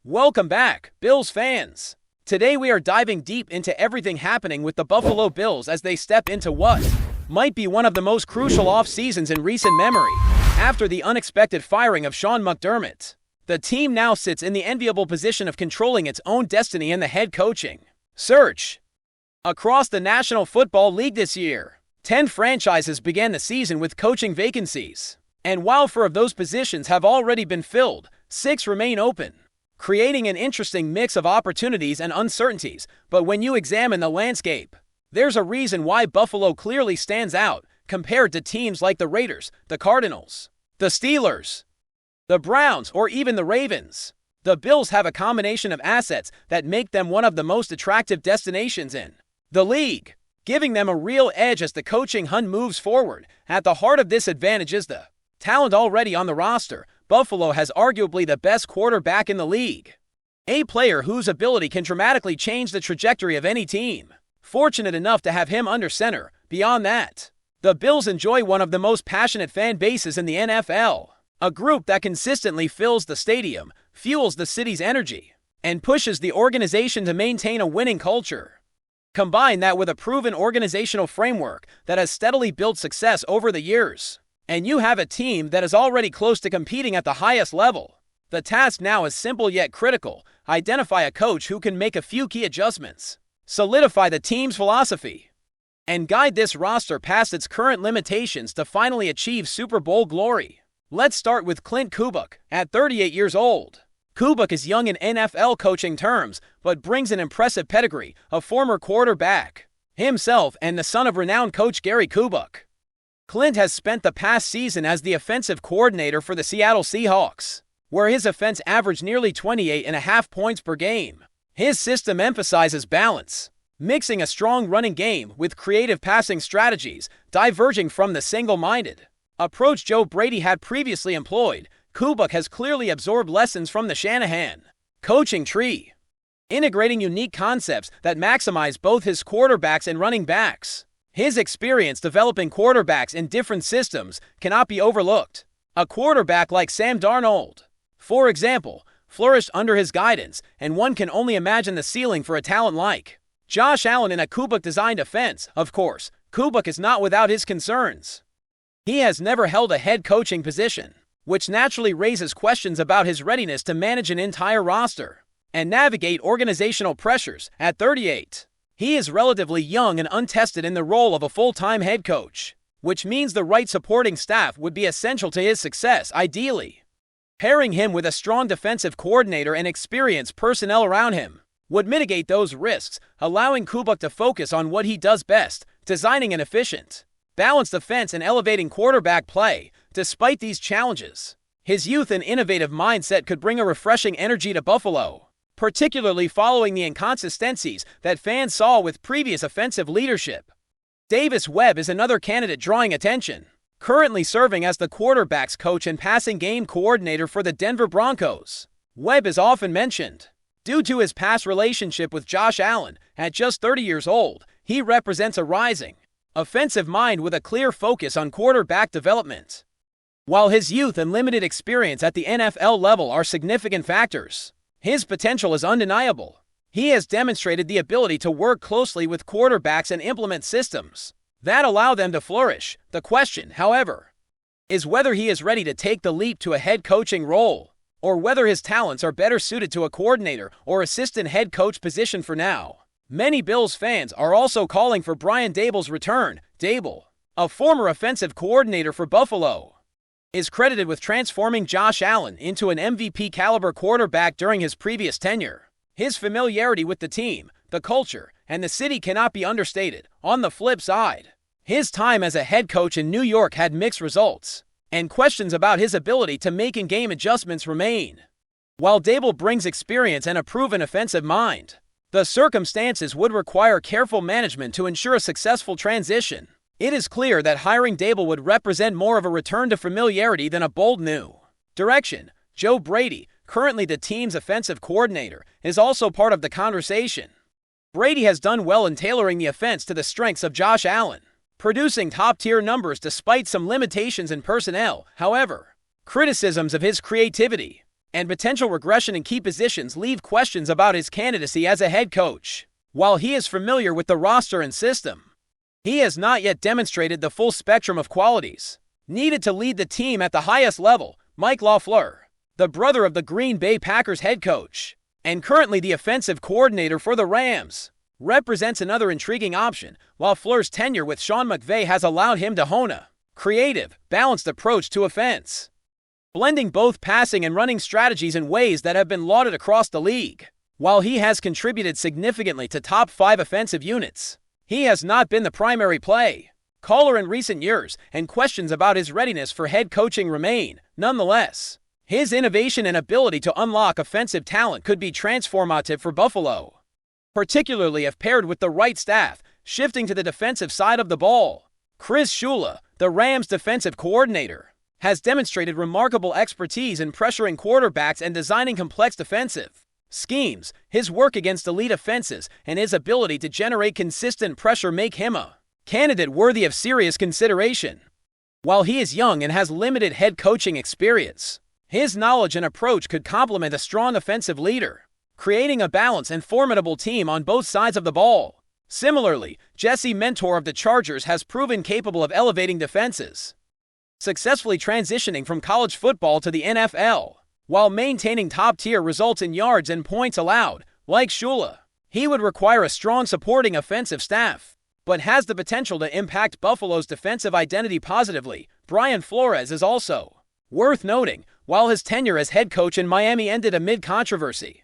Welcome back, Bills fans. Today we are diving deep into everything happening with the Buffalo Bills as they step into what might be one of the most crucial off-seasons in recent memory. After the unexpected firing of Sean McDermott, the team now sits in the enviable position of controlling its own destiny in the head coaching search. Across the National Football League this year, 10 franchises began the season with coaching vacancies. And while 4 of those positions have already been filled, 6 remain open, creating an interesting mix of opportunities and uncertainties. But when you examine the landscape, there's a reason why Buffalo clearly stands out compared to teams like the Raiders, the Cardinals, the Steelers, the Browns, or even the Ravens. The Bills have a combination of assets that make them one of the most attractive destinations in the league, giving them a real edge as the coaching hunt moves forward. At the heart of this advantage is the talent already on the roster. Buffalo has arguably the best quarterback in the league, a player whose ability can dramatically change the trajectory of any team. Fortunate enough to have him under center. Beyond that, the Bills enjoy one of the most passionate fan bases in the NFL, a group that consistently fills the stadium, fuels the city's energy, and pushes the organization to maintain a winning culture. Combine that with a proven organizational framework that has steadily built success over the years, and you have a team that is already close to competing at the highest level. The task now is simple yet critical. Identify a coach who can make a few key adjustments, solidify the team's philosophy, and guide this roster past its current limitations to finally achieve Super Bowl glory. Let's start with Clint Kubiak. At 38 years old, Kubiak is young in NFL coaching terms, but brings an impressive pedigree, a former quarterback himself and the son of renowned coach Gary Kubiak. Clint has spent the past season as the offensive coordinator for the Seattle Seahawks, where his offense averaged nearly 28.5 points per game. His system emphasizes balance, mixing a strong running game with creative passing strategies, diverging from the single-minded approach Joe Brady had previously employed. Kubiak has clearly absorbed lessons from the Shanahan coaching tree, integrating unique concepts that maximize both his quarterbacks and running backs. His experience developing quarterbacks in different systems cannot be overlooked. A quarterback like Sam Darnold, for example, flourished under his guidance, and one can only imagine the ceiling for a talent like Josh Allen in a Kubiak-designed offense. Of course, Kubiak is not without his concerns. He has never held a head coaching position, which naturally raises questions about his readiness to manage an entire roster and navigate organizational pressures. At 38, he is relatively young and untested in the role of a full-time head coach, which means the right supporting staff would be essential to his success. Ideally, pairing him with a strong defensive coordinator and experienced personnel around him would mitigate those risks, allowing Kubiak to focus on what he does best, designing an efficient, balanced offense and elevating quarterback play. Despite these challenges, his youth and innovative mindset could bring a refreshing energy to Buffalo, particularly following the inconsistencies that fans saw with previous offensive leadership. Davis Webb is another candidate drawing attention, currently serving as the quarterback's coach and passing game coordinator for the Denver Broncos. Webb is often mentioned due to his past relationship with Josh Allen. At just 30 years old, he represents a rising, offensive mind with a clear focus on quarterback development. While his youth and limited experience at the NFL level are significant factors, his potential is undeniable. He has demonstrated the ability to work closely with quarterbacks and implement systems that allow them to flourish. The question, however, is whether he is ready to take the leap to a head coaching role, or whether his talents are better suited to a coordinator or assistant head coach position for now. Many Bills fans are also calling for Brian Daboll's return. Daboll, a former offensive coordinator for Buffalo, is credited with transforming Josh Allen into an MVP-caliber quarterback during his previous tenure. His familiarity with the team, the culture, and the city cannot be understated. On the flip side, his time as a head coach in New York had mixed results, and questions about his ability to make in-game adjustments remain. While Daboll brings experience and a proven offensive mind, the circumstances would require careful management to ensure a successful transition. It is clear that hiring Daboll would represent more of a return to familiarity than a bold new direction. Joe Brady, currently the team's offensive coordinator, is also part of the conversation. Brady has done well in tailoring the offense to the strengths of Josh Allen, producing top-tier numbers despite some limitations in personnel. However, criticisms of his creativity, and potential regression in key positions leave questions about his candidacy as a head coach. While he is familiar with the roster and system, he has not yet demonstrated the full spectrum of qualities needed to lead the team at the highest level. Mike LaFleur, the brother of the Green Bay Packers head coach and currently the offensive coordinator for the Rams, represents another intriguing option. LaFleur's tenure with Sean McVay has allowed him to hone a creative, balanced approach to offense, blending both passing and running strategies in ways that have been lauded across the league. While he has contributed significantly to top 5 offensive units, he has not been the primary play caller in recent years, and questions about his readiness for head coaching remain. Nonetheless, his innovation and ability to unlock offensive talent could be transformative for Buffalo, particularly if paired with the right staff. Shifting to the defensive side of the ball, Chris Shula, the Rams' defensive coordinator, has demonstrated remarkable expertise in pressuring quarterbacks and designing complex defensive schemes. His work against elite offenses and his ability to generate consistent pressure make him a candidate worthy of serious consideration. While he is young and has limited head coaching experience, his knowledge and approach could complement a strong offensive leader, creating a balanced and formidable team on both sides of the ball. Similarly, Jesse Mentor of the Chargers has proven capable of elevating defenses, successfully transitioning from college football to the NFL, while maintaining top-tier results in yards and points allowed. Like Shula, he would require a strong supporting offensive staff, but has the potential to impact Buffalo's defensive identity positively. Brian Flores is also worth noting. While his tenure as head coach in Miami ended amid controversy,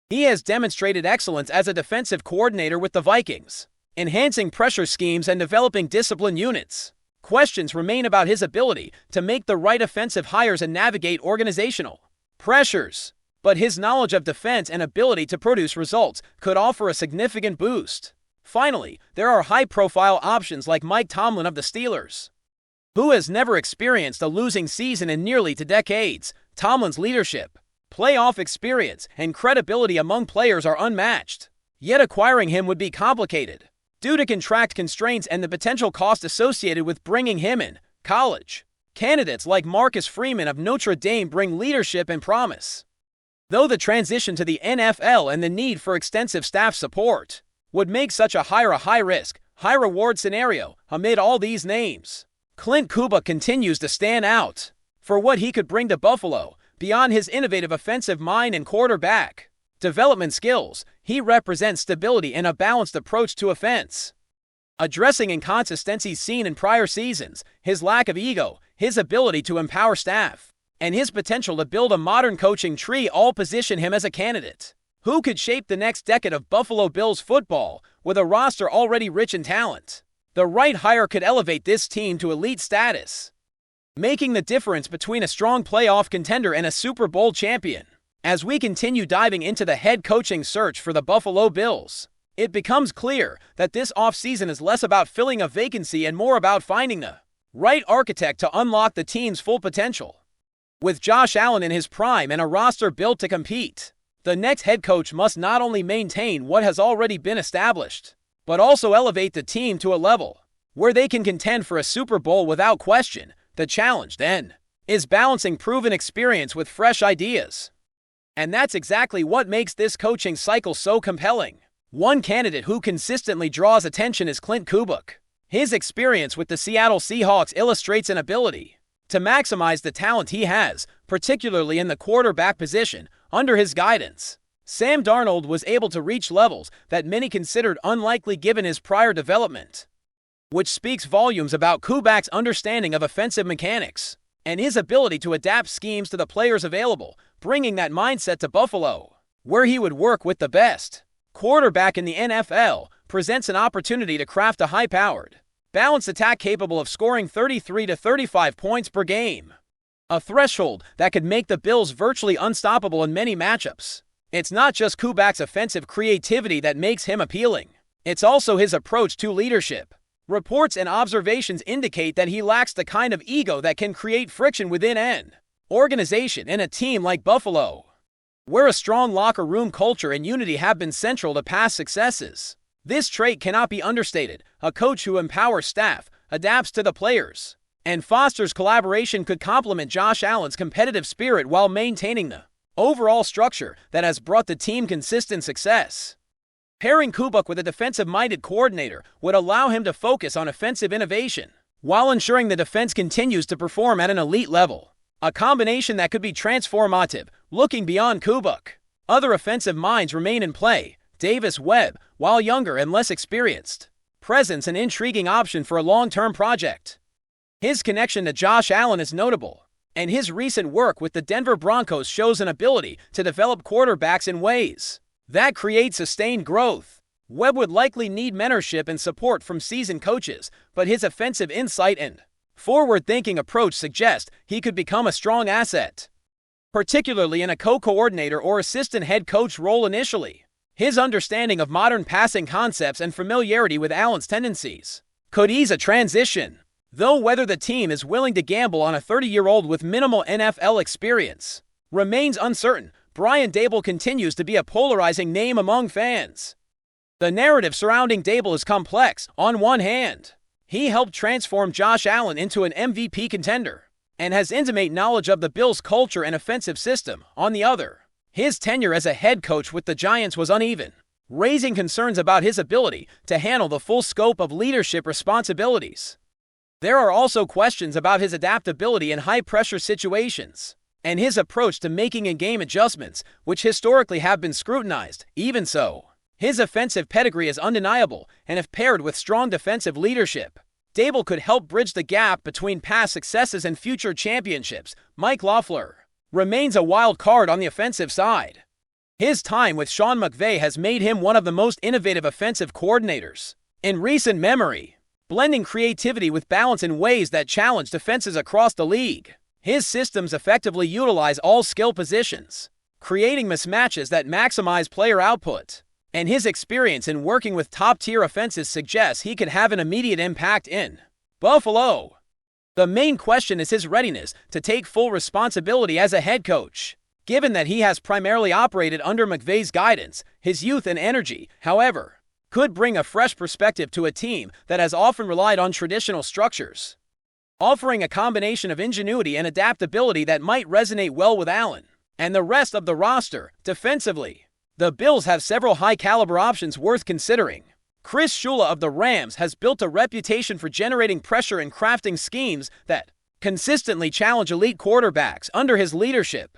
he has demonstrated excellence as a defensive coordinator with the Vikings, enhancing pressure schemes and developing disciplined units. Questions remain about his ability to make the right offensive hires and navigate organizational pressures, but his knowledge of defense and ability to produce results could offer a significant boost. Finally, there are high-profile options like Mike Tomlin of the Steelers, who has never experienced a losing season in nearly 2 decades. Tomlin's leadership, playoff experience, and credibility among players are unmatched, yet acquiring him would be complicated due to contract constraints and the potential cost associated with bringing him in. College candidates like Marcus Freeman of Notre Dame bring leadership and promise, though the transition to the NFL and the need for extensive staff support would make such a high-risk, high-reward scenario. Amid all these names, Clint Kubiak continues to stand out for what he could bring to Buffalo. Beyond his innovative offensive mind and quarterback development skills, he represents stability and a balanced approach to offense, addressing inconsistencies seen in prior seasons. His lack of ego, his ability to empower staff, and his potential to build a modern coaching tree all position him as a candidate who could shape the next decade of Buffalo Bills football. With a roster already rich in talent, the right hire could elevate this team to elite status, making the difference between a strong playoff contender and a Super Bowl champion. As we continue diving into the head coaching search for the Buffalo Bills, it becomes clear that this offseason is less about filling a vacancy and more about finding the right architect to unlock the team's full potential. With Josh Allen in his prime and a roster built to compete, the next head coach must not only maintain what has already been established, but also elevate the team to a level where they can contend for a Super Bowl without question. The challenge, then, is balancing proven experience with fresh ideas. And that's exactly what makes this coaching cycle so compelling. One candidate who consistently draws attention is Clint Kubiak. His experience with the Seattle Seahawks illustrates an ability to maximize the talent he has, particularly in the quarterback position. Under his guidance, Sam Darnold was able to reach levels that many considered unlikely given his prior development, which speaks volumes about Kubiak's understanding of offensive mechanics and his ability to adapt schemes to the players available. Bringing that mindset to Buffalo, where he would work with the best quarterback in the NFL, presents an opportunity to craft a high-powered, balanced attack capable of scoring 33 to 35 points per game, a threshold that could make the Bills virtually unstoppable in many matchups. It's not just Kubiak's offensive creativity that makes him appealing, it's also his approach to leadership. Reports and observations indicate that he lacks the kind of ego that can create friction within an organization. In a team like Buffalo, where a strong locker room culture and unity have been central to past successes, this trait cannot be understated. A coach who empowers staff, adapts to the players, and fosters collaboration could complement Josh Allen's competitive spirit while maintaining the overall structure that has brought the team consistent success. Pairing Kubok with a defensive-minded coordinator would allow him to focus on offensive innovation, while ensuring the defense continues to perform at an elite level. A combination that could be transformative, looking beyond Kubok. Other offensive minds remain in play. Davis Webb, while younger and less experienced, presents an intriguing option for a long-term project. His connection to Josh Allen is notable, and his recent work with the Denver Broncos shows an ability to develop quarterbacks in ways that create sustained growth. Webb would likely need mentorship and support from seasoned coaches, but his offensive insight and forward-thinking approach suggest he could become a strong asset, particularly in a co-coordinator or assistant head coach role initially. His understanding of modern passing concepts and familiarity with Allen's tendencies could ease a transition, though whether the team is willing to gamble on a 30-year-old with minimal NFL experience remains uncertain. Brian Daboll continues to be a polarizing name among fans. The narrative surrounding Daboll is complex. On one hand, he helped transform Josh Allen into an MVP contender and has intimate knowledge of the Bills' culture and offensive system. On the other, his tenure as a head coach with the Giants was uneven, raising concerns about his ability to handle the full scope of leadership responsibilities. There are also questions about his adaptability in high-pressure situations and his approach to making in-game adjustments, which historically have been scrutinized. Even so, his offensive pedigree is undeniable, and if paired with strong defensive leadership, Daboll could help bridge the gap between past successes and future championships. Mike Loeffler remains a wild card on the offensive side. His time with Sean McVay has made him one of the most innovative offensive coordinators in recent memory, blending creativity with balance in ways that challenge defenses across the league. His systems effectively utilize all skill positions, creating mismatches that maximize player output, and his experience in working with top-tier offenses suggests he could have an immediate impact in Buffalo. The main question is his readiness to take full responsibility as a head coach. Given that he has primarily operated under McVay's guidance, his youth and energy, however, could bring a fresh perspective to a team that has often relied on traditional structures, offering a combination of ingenuity and adaptability that might resonate well with Allen and the rest of the roster. Defensively, the Bills have several high-caliber options worth considering. Chris Shula of the Rams has built a reputation for generating pressure and crafting schemes that consistently challenge elite quarterbacks. Under his leadership,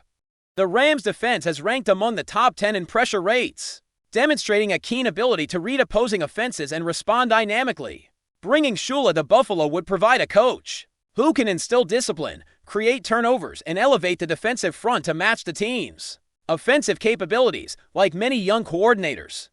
the Rams' defense has ranked among the top 10 in pressure rates, demonstrating a keen ability to read opposing offenses and respond dynamically. Bringing Shula to Buffalo would provide a coach who can instill discipline, create turnovers, and elevate the defensive front to match the team's offensive capabilities. Like many young coordinators,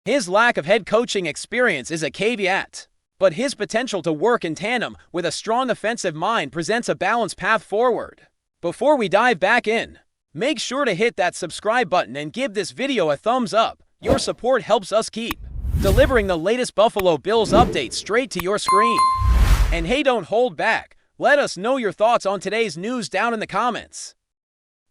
his lack of head coaching experience is a caveat, but his potential to work in tandem with a strong offensive mind presents a balanced path forward. Before we dive back in, make sure to hit that subscribe button and give this video a thumbs up. Your support helps us keep delivering the latest Buffalo Bills updates straight to your screen. And hey, don't hold back. Let us know your thoughts on today's news down in the comments.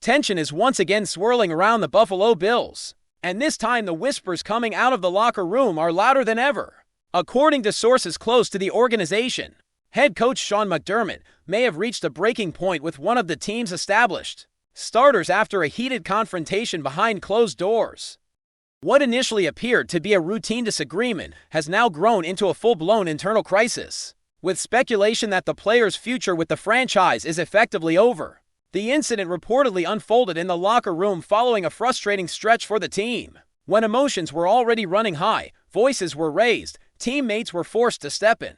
Tension is once again swirling around the Buffalo Bills, and this time the whispers coming out of the locker room are louder than ever. According to sources close to the organization, head coach Sean McDermott may have reached a breaking point with one of the team's established starters after a heated confrontation behind closed doors. What initially appeared to be a routine disagreement has now grown into a full-blown internal crisis, with speculation that the player's future with the franchise is effectively over. The incident reportedly unfolded in the locker room following a frustrating stretch for the team. When emotions were already running high, voices were raised, teammates were forced to step in,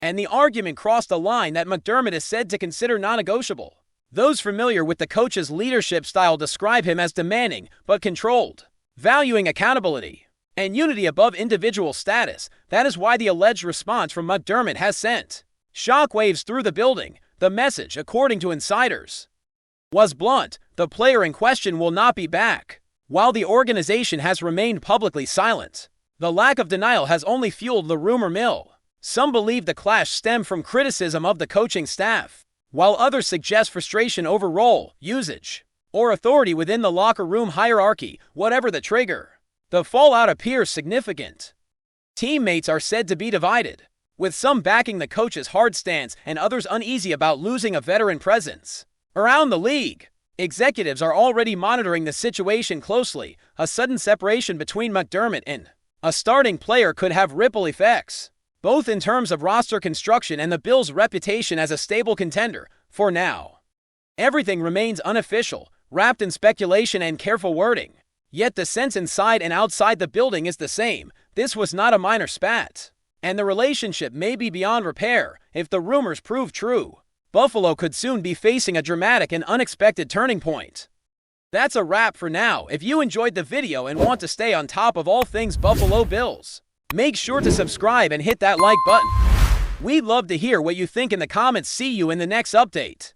and the argument crossed a line that McDermott is said to consider non-negotiable. Those familiar with the coach's leadership style describe him as demanding but controlled, valuing accountability and unity above individual status. That is why the alleged response from McDermott has sent shockwaves through the building. The message, according to insiders, was blunt: the player in question will not be back. While the organization has remained publicly silent, the lack of denial has only fueled the rumor mill. Some believe the clash stemmed from criticism of the coaching staff, while others suggest frustration over role, usage, or authority within the locker room hierarchy. Whatever the trigger, the fallout appears significant. Teammates are said to be divided, with some backing the coach's hard stance and others uneasy about losing a veteran presence around the league. Executives are already monitoring the situation closely. A sudden separation between McDermott and a starting player could have ripple effects, both in terms of roster construction and the Bills' reputation as a stable contender. For now, everything remains unofficial, wrapped in speculation and careful wording. Yet the sense inside and outside the building is the same. This was not a minor spat, and the relationship may be beyond repair. If the rumors prove true, Buffalo could soon be facing a dramatic and unexpected turning point. That's a wrap for now. If you enjoyed the video and want to stay on top of all things Buffalo Bills, make sure to subscribe and hit that like button. We'd love to hear what you think in the comments. See you in the next update.